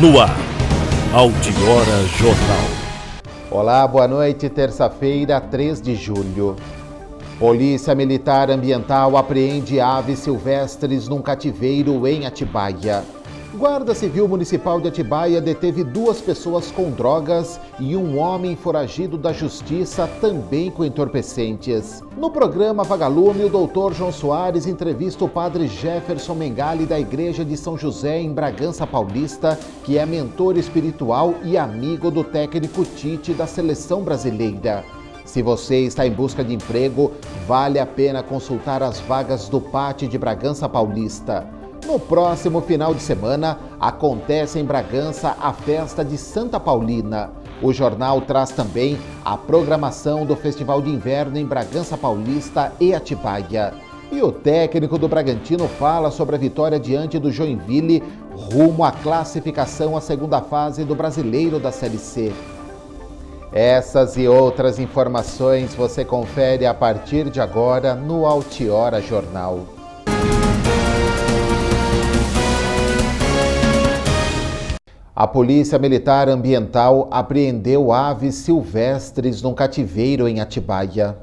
No ar, Altiora Jornal. Olá, boa noite, terça-feira, 3 de julho. Polícia Militar Ambiental apreende aves silvestres num cativeiro em Atibaia. Guarda Civil Municipal de Atibaia deteve 2 pessoas com drogas e um homem foragido da Justiça também com entorpecentes. No programa Vagalume, o Dr. João Soares entrevista o padre Jefferson Mengali da Igreja de São José em Bragança Paulista, que é mentor espiritual e amigo do técnico Tite da Seleção Brasileira. Se você está em busca de emprego, vale a pena consultar as vagas do PAT de Bragança Paulista. No próximo final de semana, acontece em Bragança a festa de Santa Paulina. O jornal traz também a programação do Festival de Inverno em Bragança Paulista e Atibaia. E o técnico do Bragantino fala sobre a vitória diante do Joinville, rumo à classificação à segunda fase do Brasileiro da Série C. Essas e outras informações você confere a partir de agora no Altiora Jornal. A Polícia Militar Ambiental apreendeu aves silvestres num cativeiro em Atibaia.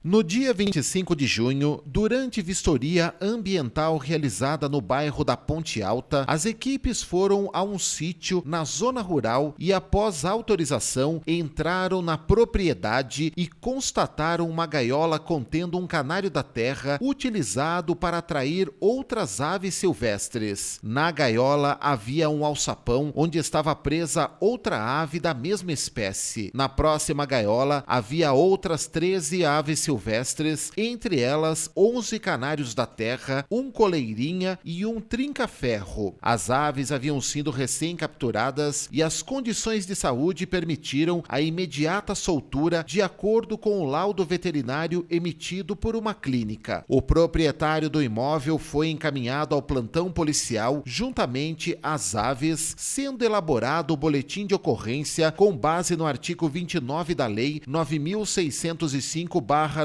No dia 25 de junho, durante vistoria ambiental realizada no bairro da Ponte Alta, as equipes foram a um sítio na zona rural e, após autorização, entraram na propriedade e constataram uma gaiola contendo um canário da terra utilizado para atrair outras aves silvestres. Na gaiola havia um alçapão onde estava presa outra ave da mesma espécie. Na próxima gaiola havia outras 13 aves silvestres, entre elas 11 canários da terra, um coleirinha e um trinca-ferro. As aves haviam sido recém-capturadas e as condições de saúde permitiram a imediata soltura de acordo com o laudo veterinário emitido por uma clínica. O proprietário do imóvel foi encaminhado ao plantão policial juntamente às aves, sendo elaborado o boletim de ocorrência com base no artigo 29 da Lei 9.605/98.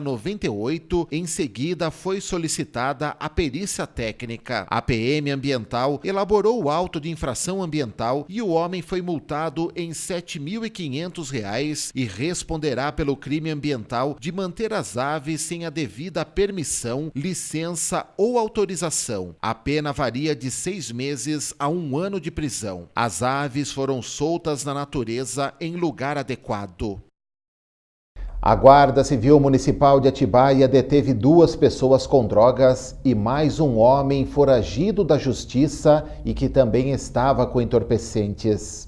Em seguida, foi solicitada a perícia técnica. A PM ambiental elaborou o auto de infração ambiental e o homem foi multado em R$ 7.500 e responderá pelo crime ambiental de manter as aves sem a devida permissão, licença ou autorização. A pena varia de 6 meses a 1 ano de prisão. As aves foram soltas na natureza em lugar adequado. A Guarda Civil Municipal de Atibaia deteve 2 pessoas com drogas e mais um homem foragido da Justiça e que também estava com entorpecentes.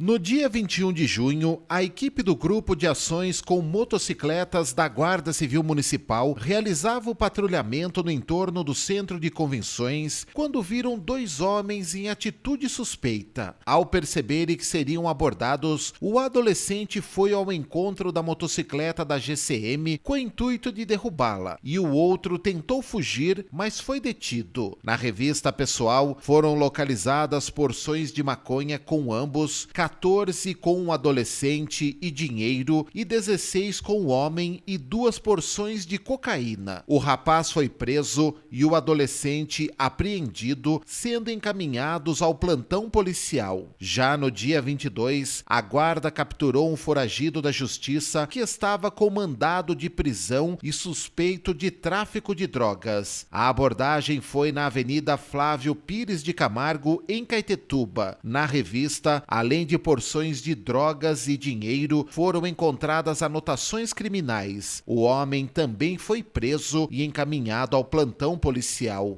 No dia 21 de junho, a equipe do Grupo de Ações com Motocicletas da Guarda Civil Municipal realizava o patrulhamento no entorno do Centro de Convenções quando viram 2 homens em atitude suspeita. Ao perceberem que seriam abordados, o adolescente foi ao encontro da motocicleta da GCM com o intuito de derrubá-la e o outro tentou fugir, mas foi detido. Na revista pessoal, foram localizadas porções de maconha com ambos, 14 com um adolescente e dinheiro e 16 com o homem e 2 porções de cocaína. O rapaz foi preso e o adolescente apreendido, sendo encaminhados ao plantão policial. Já no dia 22, a guarda capturou um foragido da Justiça que estava com mandado de prisão e suspeito de tráfico de drogas. A abordagem foi na Avenida Flávio Pires de Camargo, em Caetetuba. Na revista, além de porções de drogas e dinheiro, foram encontradas anotações criminais. O homem também foi preso e encaminhado ao plantão policial.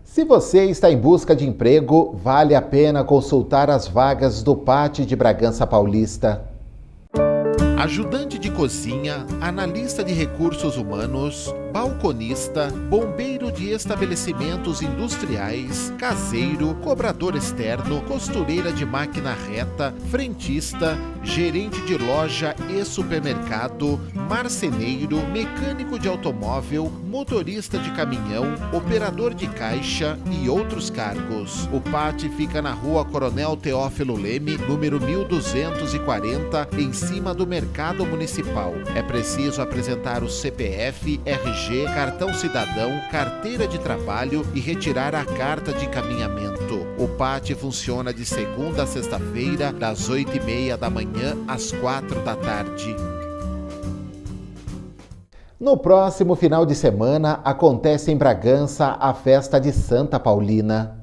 Se você está em busca de emprego, vale a pena consultar as vagas do PAT de Bragança Paulista. Ajudante de cozinha, analista de recursos humanos, balconista, bombeiro de estabelecimentos industriais, caseiro, cobrador externo, costureira de máquina reta, frentista, gerente de loja e supermercado, marceneiro, mecânico de automóvel, motorista de caminhão, operador de caixa e outros cargos. O PAT fica na Rua Coronel Teófilo Leme, número 1240, em cima do Mercado Municipal. É preciso apresentar o CPF, RG RG, cartão cidadão, carteira de trabalho e retirar a carta de encaminhamento. O PAT funciona de segunda a sexta-feira, das 8h30 da manhã às 4 da tarde. No próximo final de semana, acontece em Bragança a festa de Santa Paulina.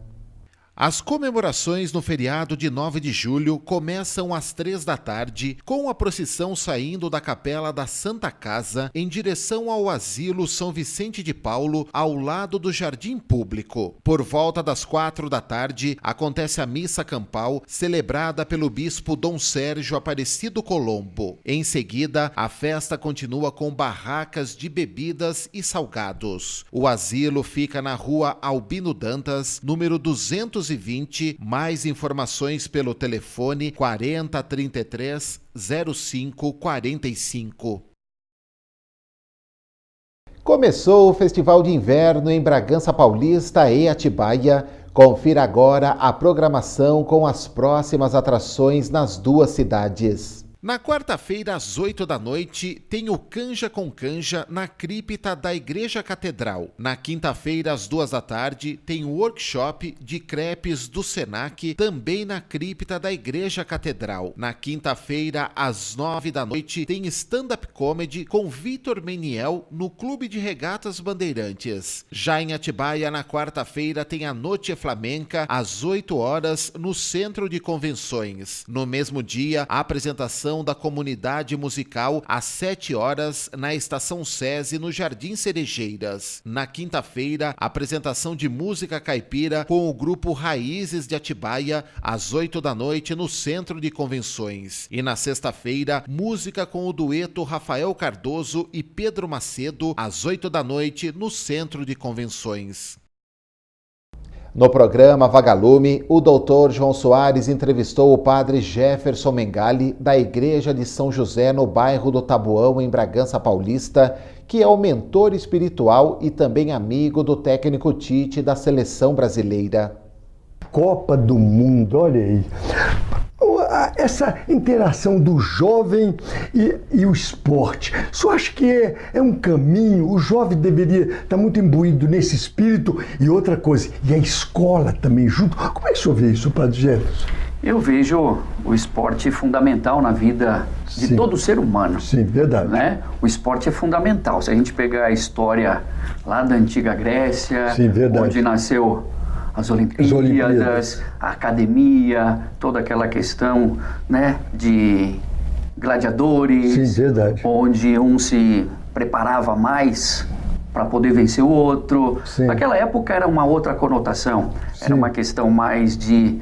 As comemorações no feriado de 9 de julho começam às 3 da tarde, com a procissão saindo da Capela da Santa Casa em direção ao Asilo São Vicente de Paulo, ao lado do Jardim Público. Por volta das 4 da tarde, acontece a missa campal, celebrada pelo bispo Dom Sérgio Aparecido Colombo. Em seguida, a festa continua com barracas de bebidas e salgados. O asilo fica na rua Albino Dantas, número 220, mais informações pelo telefone 4033 0545. Começou o Festival de Inverno em Bragança Paulista e Atibaia. Confira agora a programação com as próximas atrações nas duas cidades. Na quarta-feira, às 8 da noite, tem o Canja com Canja na cripta da Igreja Catedral. Na quinta-feira, às 2 da tarde, tem o workshop de crepes do Senac, também na cripta da Igreja Catedral. Na quinta-feira, às 9 da noite, tem stand-up comedy com Vitor Meniel no Clube de Regatas Bandeirantes. Já em Atibaia, na quarta-feira, tem a Noite Flamenca, às 8 horas, no Centro de Convenções. No mesmo dia, a apresentação da comunidade musical às 7 horas na Estação SESI, no Jardim Cerejeiras. Na quinta-feira, apresentação de música caipira com o grupo Raízes de Atibaia às 8 da noite no Centro de Convenções. E na sexta-feira, música com o dueto Rafael Cardoso e Pedro Macedo às 8 da noite no Centro de Convenções. No programa Vagalume, o Dr. João Soares entrevistou o padre Jefferson Mengali, da Igreja de São José, no bairro do Taboão, em Bragança Paulista, que é o mentor espiritual e também amigo do técnico Tite da seleção brasileira. Copa do Mundo, olha aí. Essa interação do jovem e o esporte, só acho que é um caminho. O jovem deveria estar muito imbuído nesse espírito. E outra coisa, e a escola também junto. Como é que o senhor vê isso, padre Jefferson? Eu vejo o esporte fundamental na vida de todo ser humano. Sim, verdade. Né? O esporte é fundamental. Se a gente pegar a história lá da antiga Grécia, sim, onde nasceu as Olimpíadas, a academia, toda aquela questão, né, de gladiadores, sim, verdade, onde um se preparava mais para poder vencer o outro. Sim. Naquela época era uma outra conotação, sim, era uma questão mais de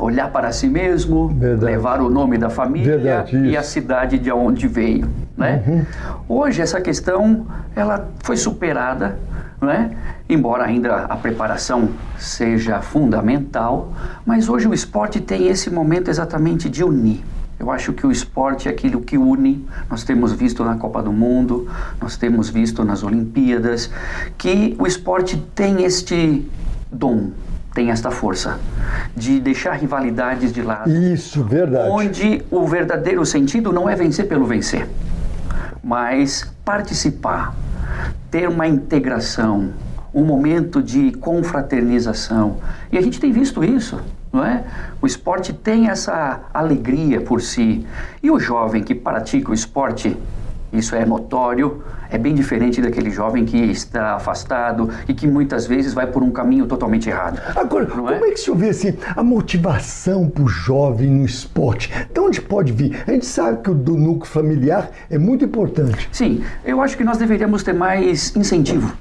olhar para si mesmo, verdade, levar o nome da família, verdade, e a cidade de onde veio, né? Uhum. Hoje essa questão ela foi superada, né? Embora ainda a preparação seja fundamental, mas hoje o esporte tem esse momento exatamente de unir. Eu acho que o esporte é aquilo que une. Nós temos visto na Copa do Mundo, nós temos visto nas Olimpíadas, que o esporte tem este dom, tem esta força de deixar rivalidades de lado. Isso, verdade. Onde o verdadeiro sentido não é vencer pelo vencer, mas participar, ter uma integração, um momento de confraternização. E a gente tem visto isso, não é? O esporte tem essa alegria por si. E o jovem que pratica o esporte, isso é notório, é bem diferente daquele jovem que está afastado e que muitas vezes vai por um caminho totalmente errado. Agora, como é que o senhor vê assim, a motivação para o jovem no esporte? De onde pode vir? A gente sabe que o do núcleo familiar é muito importante. Sim, eu acho que nós deveríamos ter mais incentivo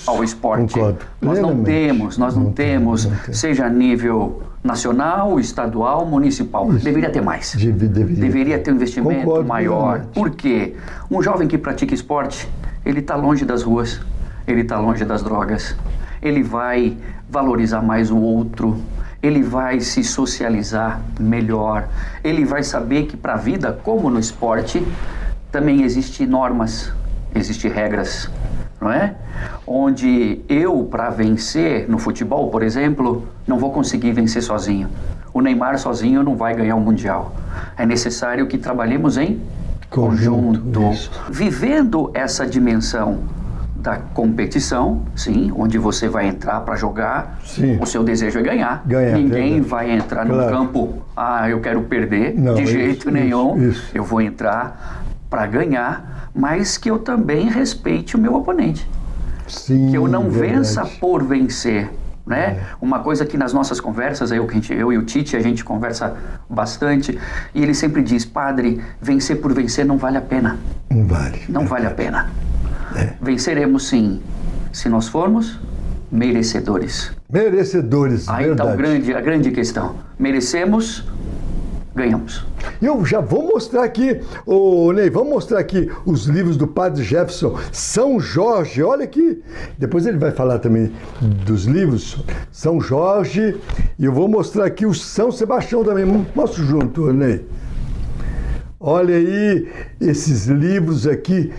ao esporte. Concordo. Nós não temos, seja a nível nacional, estadual, municipal. Isso. Deveria ter mais. Deveria ter um investimento maior. Por quê? Um jovem que pratica esporte, ele está longe das ruas, ele está longe das drogas, ele vai valorizar mais o outro, ele vai se socializar melhor, ele vai saber que para a vida, como no esporte, também existem normas, existem regras, não é? Onde eu, para vencer no futebol, por exemplo, não vou conseguir vencer sozinho. O Neymar sozinho não vai ganhar o Mundial. É necessário que trabalhemos em conjunto. Vivendo essa dimensão da competição, sim, onde você vai entrar para jogar, sim. O seu desejo é ganhar. Ninguém vai entrar no campo, eu quero perder, não, de jeito nenhum. Isso. Eu vou entrar para ganhar, mas que eu também respeite o meu oponente. Sim, que eu não vença por vencer. Né? Uma coisa que nas nossas conversas, eu e o Tite, a gente conversa bastante, e ele sempre diz, padre, vencer por vencer não vale a pena. Não vale. Não vale a pena. Venceremos sim, se nós formos merecedores. Merecedores, aí está a grande questão. Merecemos, ganhamos. Eu já vou mostrar aqui, Ney, vamos mostrar aqui os livros do Padre Jefferson, São Jorge, olha aqui. Depois ele vai falar também dos livros, São Jorge, e eu vou mostrar aqui o São Sebastião também. Mostra junto, Ney. Olha aí, esses livros aqui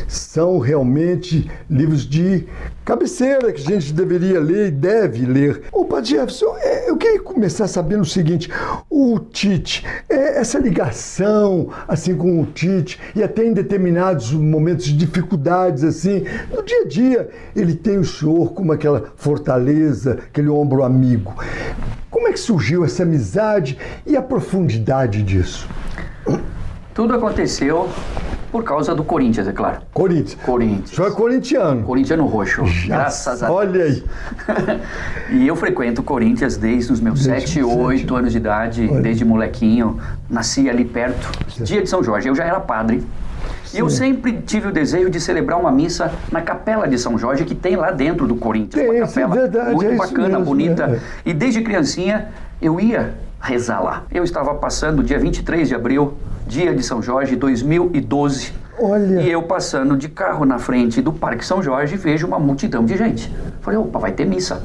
são realmente livros de cabeceira que a gente deveria ler e deve ler. Ô, Padre Jefferson, eu queria começar sabendo o seguinte, o Tite, essa ligação assim com o Tite e até em determinados momentos de dificuldades assim, no dia a dia, ele tem o senhor como aquela fortaleza, aquele ombro amigo. Como é que surgiu essa amizade e a profundidade disso? Tudo aconteceu por causa do Corinthians, é claro. Corinthians. O senhor é corintiano. Corintiano roxo, graças a Deus. Olha aí. E eu frequento o Corinthians desde os meus 7, 8 anos de idade, desde molequinho. Nasci ali perto, dia de São Jorge. Eu já era padre. Sim. E eu sempre tive o desejo de celebrar uma missa na Capela de São Jorge, que tem lá dentro do Corinthians. Tem, uma capela verdade, muito bacana, mesmo, bonita. E desde criancinha eu ia rezar lá. Eu estava passando dia 23 de abril, dia de São Jorge, 2012. Olha. E eu passando de carro na frente do Parque São Jorge, vejo uma multidão de gente. Falei, opa, vai ter missa.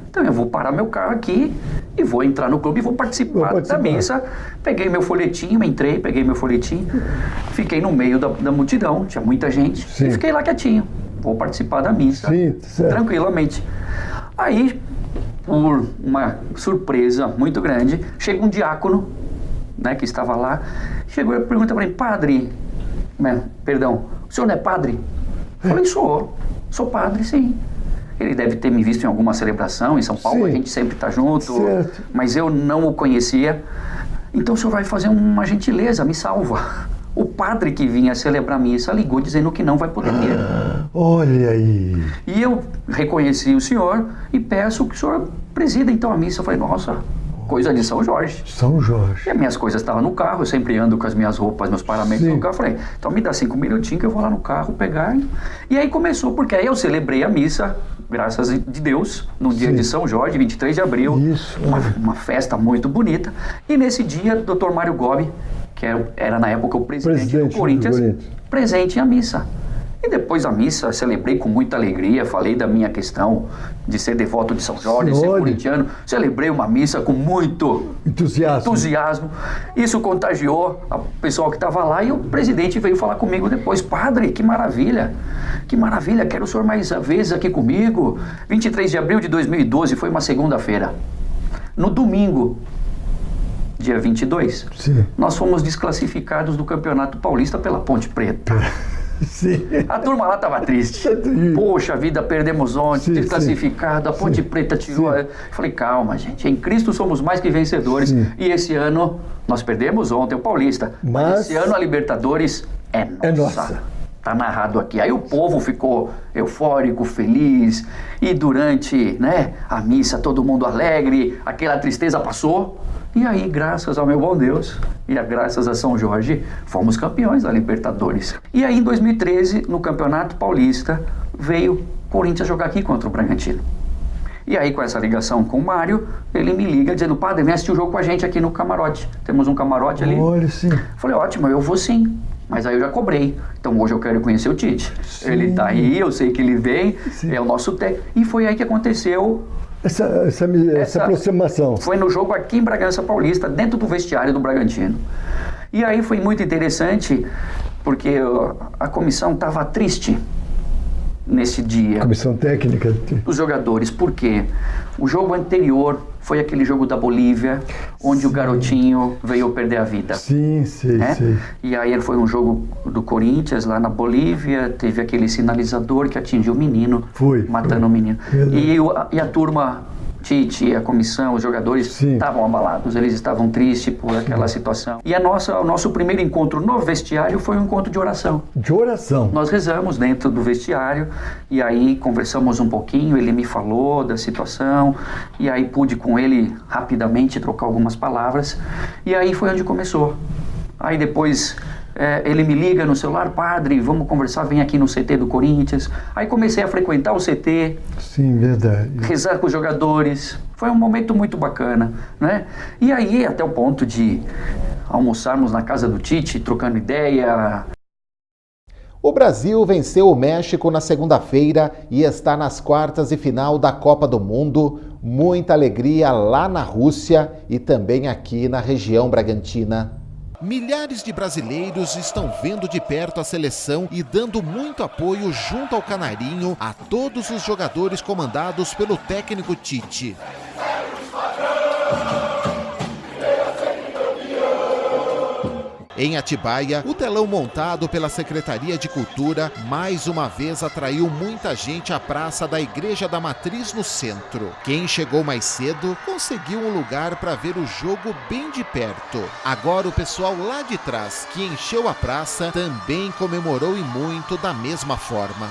Então eu vou parar meu carro aqui e vou entrar no clube e vou participar da missa. Peguei meu folhetinho, peguei meu folhetinho, fiquei no meio da multidão, tinha muita gente, e fiquei lá quietinho. Vou participar da missa, tranquilamente. Aí, por uma surpresa muito grande, chega um diácono, né, que estava lá, chegou e pergunta para mim, padre, o senhor não é padre? Eu falei, sou padre, sim. Ele deve ter me visto em alguma celebração em São Paulo, a gente sempre está junto, mas eu não o conhecia. Então o senhor vai fazer uma gentileza, me salva. O padre que vinha celebrar a missa ligou dizendo que não vai poder ir. Olha aí. E eu reconheci o senhor e peço que o senhor presida então a missa. Eu falei, nossa, coisa de São Jorge. São Jorge. E as minhas coisas estavam no carro, eu sempre ando com as minhas roupas, meus paramentos no carro. Eu falei, então me dá 5 minutinhos que eu vou lá no carro pegar. E aí começou, porque aí eu celebrei a missa, graças a Deus, no dia de São Jorge, 23 de abril. Isso. Uma festa muito bonita. E nesse dia, o Dr. Mário Gobi, que era na época o presidente do Corinthians, presente à missa. E depois da missa, celebrei com muita alegria, falei da minha questão de ser devoto de São Jorge, ser corintiano. Celebrei uma missa com muito entusiasmo. Isso contagiou o pessoal que estava lá e o presidente veio falar comigo depois. Padre, que maravilha, quero o senhor mais vezes aqui comigo. 23 de abril de 2012, foi uma segunda-feira. No domingo, dia 22, nós fomos desclassificados do Campeonato Paulista pela Ponte Preta. Sim. A turma lá estava triste. Poxa vida, perdemos ontem, desclassificado, a Ponte Preta tirou. Eu falei, calma, gente, em Cristo somos mais que vencedores. E esse ano, nós perdemos ontem o Paulista, mas esse ano a Libertadores é nossa. Tá narrado aqui. Aí o povo ficou eufórico, feliz, e durante a missa todo mundo alegre, aquela tristeza passou. E aí, graças ao meu bom Deus e graças a São Jorge, fomos campeões da Libertadores. E aí, em 2013, no Campeonato Paulista, veio o Corinthians jogar aqui contra o Bragantino. E aí, com essa ligação com o Mário, ele me liga dizendo, padre, vem assistir o jogo com a gente aqui no camarote. Temos um camarote ali. Olha, sim. Falei, ótimo, eu vou sim. Mas aí eu já cobrei. Então hoje eu quero conhecer o Tite. Ele tá aí, eu sei que ele vem, é o nosso técnico. E foi aí que aconteceu essa aproximação. Foi no jogo aqui em Bragança Paulista, dentro do vestiário do Bragantino. E aí foi muito interessante, porque a comissão estava triste nesse dia. Comissão técnica. Os jogadores, porque o jogo anterior foi aquele jogo da Bolívia, onde o garotinho veio perder a vida. Sim, sei. E aí foi um jogo do Corinthians lá na Bolívia, teve aquele sinalizador que atingiu o menino, matando o menino. E a turma, Tite, a comissão, os jogadores estavam abalados, eles estavam tristes por aquela situação. E o nosso primeiro encontro no vestiário foi um encontro de oração. De oração? Nós rezamos dentro do vestiário e aí conversamos um pouquinho, ele me falou da situação e aí pude com ele rapidamente trocar algumas palavras e aí foi onde começou. Aí depois... ele me liga no celular, padre, vamos conversar, vem aqui no CT do Corinthians. Aí comecei a frequentar o CT. Sim, verdade. Rezar com os jogadores. Foi um momento muito bacana, né? E aí, até o ponto de almoçarmos na casa do Tite, trocando ideia. O Brasil venceu o México na segunda-feira e está nas quartas de final da Copa do Mundo. Muita alegria lá na Rússia e também aqui na região Bragantina. Milhares de brasileiros estão vendo de perto a seleção e dando muito apoio junto ao Canarinho a todos os jogadores comandados pelo técnico Tite. Em Atibaia, o telão montado pela Secretaria de Cultura mais uma vez atraiu muita gente à praça da Igreja da Matriz no centro. Quem chegou mais cedo conseguiu um lugar para ver o jogo bem de perto. Agora o pessoal lá de trás, que encheu a praça, também comemorou e muito da mesma forma.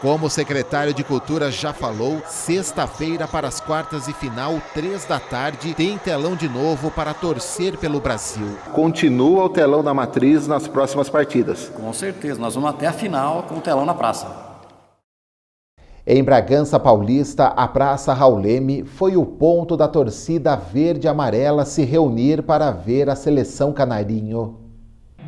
Como o secretário de Cultura já falou, sexta-feira para as quartas de final, 3 da tarde, tem telão de novo para torcer pelo Brasil. Continua o telão da Matriz nas próximas partidas? Com certeza, nós vamos até a final com o telão na praça. Em Bragança Paulista, a Praça Raul Leme foi o ponto da torcida verde-amarela se reunir para ver a seleção Canarinho.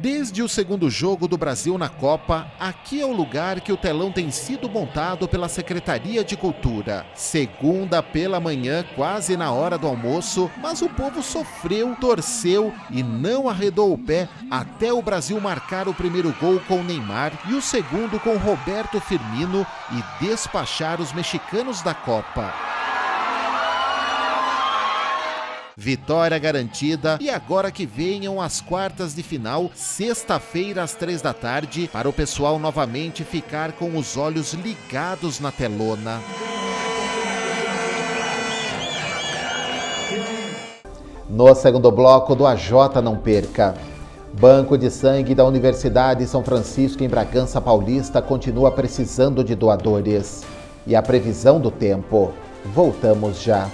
Desde o segundo jogo do Brasil na Copa, aqui é o lugar que o telão tem sido montado pela Secretaria de Cultura. Segunda pela manhã, quase na hora do almoço, mas o povo sofreu, torceu e não arredou o pé até o Brasil marcar o primeiro gol com o Neymar e o segundo com Roberto Firmino e despachar os mexicanos da Copa. Vitória garantida e agora que venham as quartas de final, sexta-feira às 3 da tarde, para o pessoal novamente ficar com os olhos ligados na telona. No segundo bloco do AJ Não Perca. Banco de Sangue da Universidade São Francisco em Bragança Paulista continua precisando de doadores. E a previsão do tempo. Voltamos já.